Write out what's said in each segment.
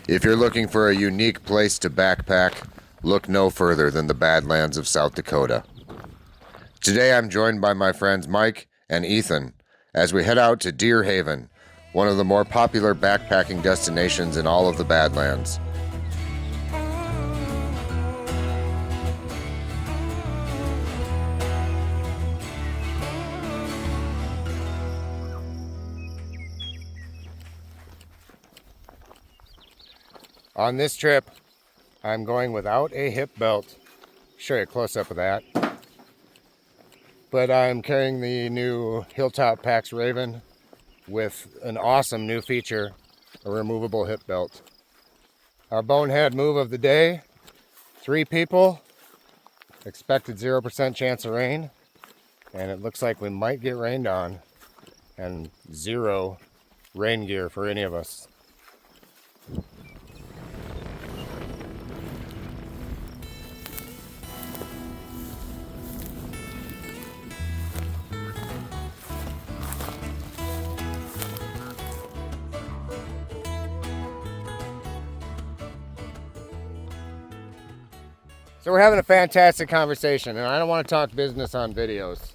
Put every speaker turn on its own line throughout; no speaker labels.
If you're looking for a unique place to backpack, look no further than the Badlands of South Dakota. Today I'm joined by my friends Mike and Ethan as we head out to Deer Haven, one of the more popular backpacking destinations in all of the Badlands. On this trip, I'm going without a hip belt. Show you a close-up of that. But I'm carrying the new Hilltop Pax Raven with an awesome new feature, a removable hip belt. Our bonehead move of the day, 3 people, expected 0% chance of rain, and it looks like we might get rained on, and 0 rain gear for any of us. So we're having a fantastic conversation, and I don't want to talk business on videos,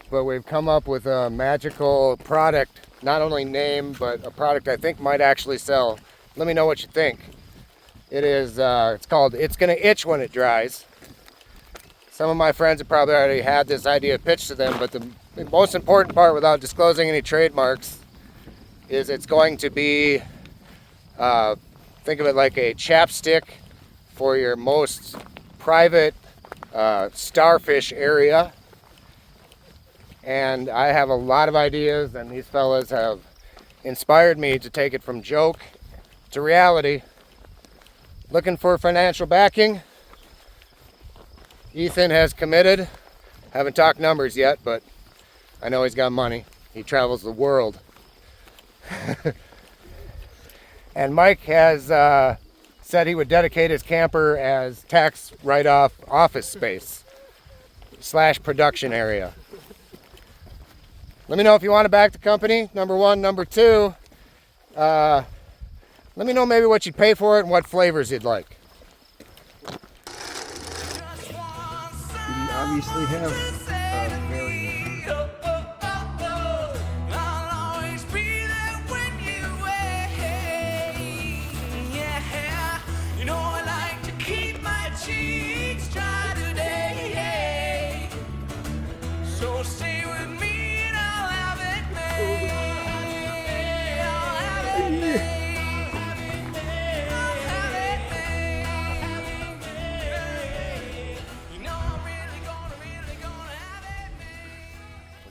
but we've come up with a magical product, not only name, but a product I think might actually sell. Let me know what you think. It is, it's called It's Gonna Itch When It Dries. Some of my friends have probably already had this idea pitched to them, but the most important part, without disclosing any trademarks, is it's going to be, think of it like a chapstick for your most private starfish area. And I have a lot of ideas, and these fellas have inspired me to take it from joke to reality. Looking for financial backing. Ethan has committed. Haven't talked numbers yet, but I know he's got money. He travels the world. And Mike has said he would dedicate his camper as tax write-off office space / production area. Let me know if you want to back the company, number 1. Number 2, let me know maybe what you'd pay for it and what flavors you'd like.
We obviously have very...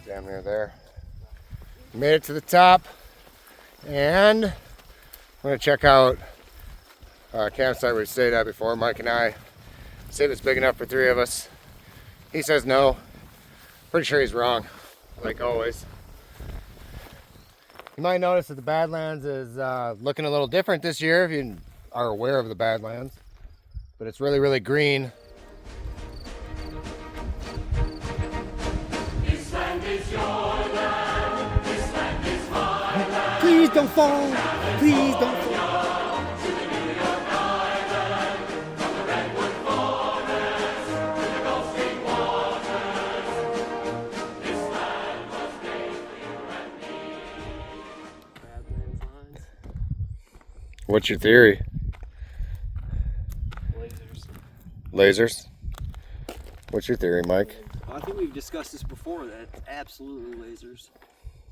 Damn near there. Made it to the top, and I'm gonna check out a campsite we stayed at before. Mike and I see if it's big enough for 3 of us. He says no. Pretty sure he's wrong, like always. You might notice that the Badlands is looking a little different this year, if you are aware of the Badlands, but it's really, really green.
Please don't fall! Please don't fall!
What's your theory? Lasers? What's your theory, Mike?
Well, I think we've discussed this before, that it's absolutely lasers.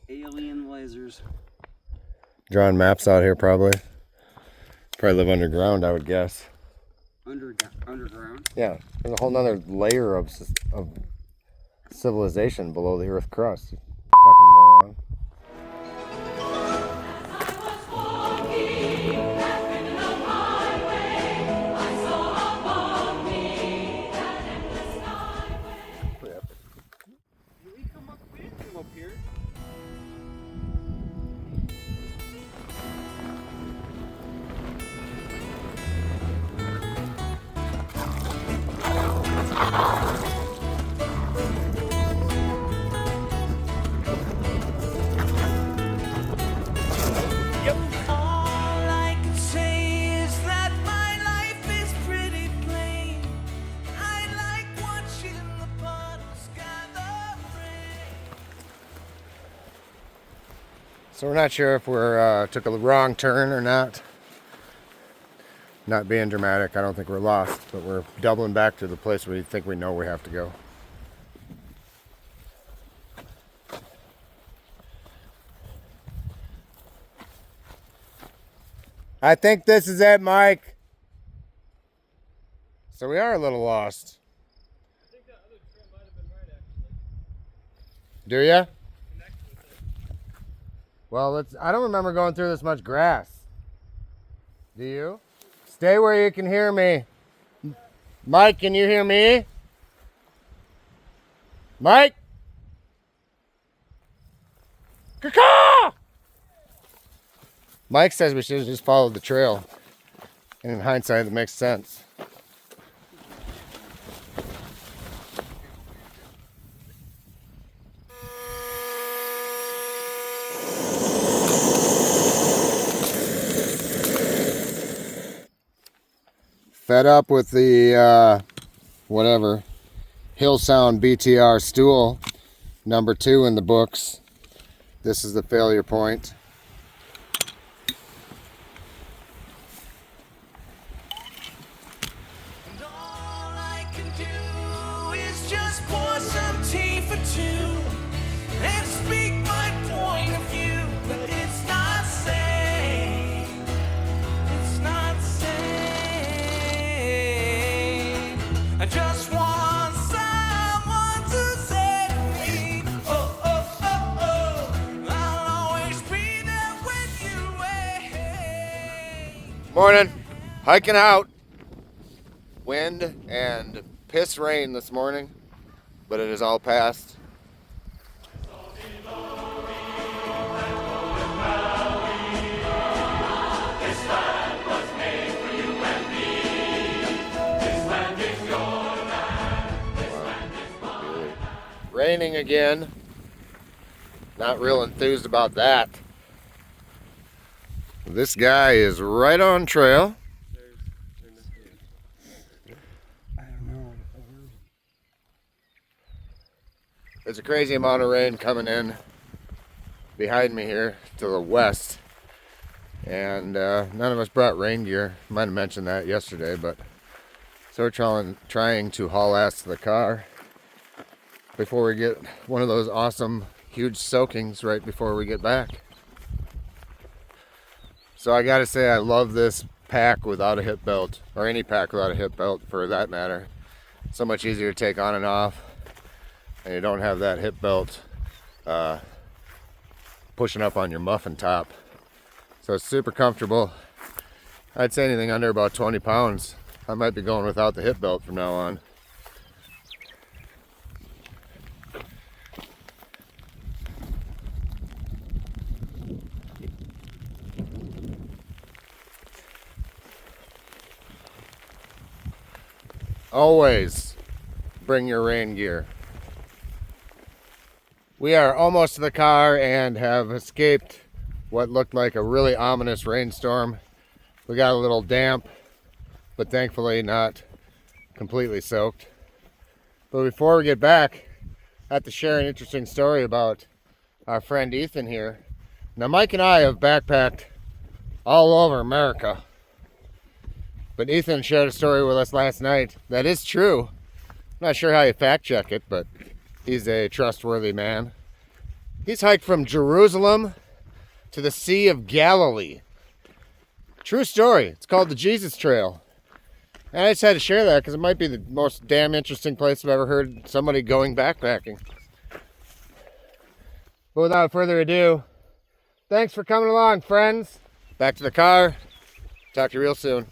Alien lasers.
Drawing maps out here, probably. Probably live underground, I would guess.
Underground?
Yeah, there's a whole nother layer of civilization below the Earth crust. You fucking moron.
All I can say
So we're not sure if we're took a wrong turn or not. Not being dramatic, I don't think we're lost, but we're doubling back to the place we think we know we have to go. I think this is it, Mike. So we are a little lost.
I think that other trail might have been right, actually.
Do ya?
Connect with it.
Well, I don't remember going through this much grass. Do you? Stay where you can hear me. Mike, can you hear me? Mike? Caw-caw! Mike says we should have just followed the trail. And in hindsight, it makes sense. Fed up with the, whatever, Hill Sound BTR stool, number 2 in the books. This is the failure point.
And all I can do is just pour some tea for two and speak my point of view, but it's not safe. It's not safe. I just want someone to save me. Oh, oh, oh, oh. I'll always be there when you wait.
Morning. Hiking out. Wind and piss rain this morning, but it is all past. Raining again. Not real enthused about that. This guy is right on trail. There's a crazy amount of rain coming in behind me here to the west. And none of us brought rain gear. Might have mentioned that yesterday, but so we're trying to haul ass to the car before we get one of those awesome huge soakings right before we get back. So I gotta say, I love this pack without a hip belt, or any pack without a hip belt for that matter. So much easier to take on and off, and you don't have that hip belt pushing up on your muffin top. So it's super comfortable. I'd say anything under about 20 pounds, I might be going without the hip belt from now on. Always bring your rain gear. We are almost to the car and have escaped what looked like a really ominous rainstorm. We got a little damp, but thankfully not completely soaked. But before we get back, I have to share an interesting story about our friend Ethan here. Now, Mike and I have backpacked all over America. But Ethan shared a story with us last night that is true. I'm not sure how you fact check it, but he's a trustworthy man. He's hiked from Jerusalem to the Sea of Galilee. True story. It's called the Jesus Trail. And I just had to share that because it might be the most damn interesting place I've ever heard somebody going backpacking. But without further ado, thanks for coming along, friends. Back to the car. Talk to you real soon.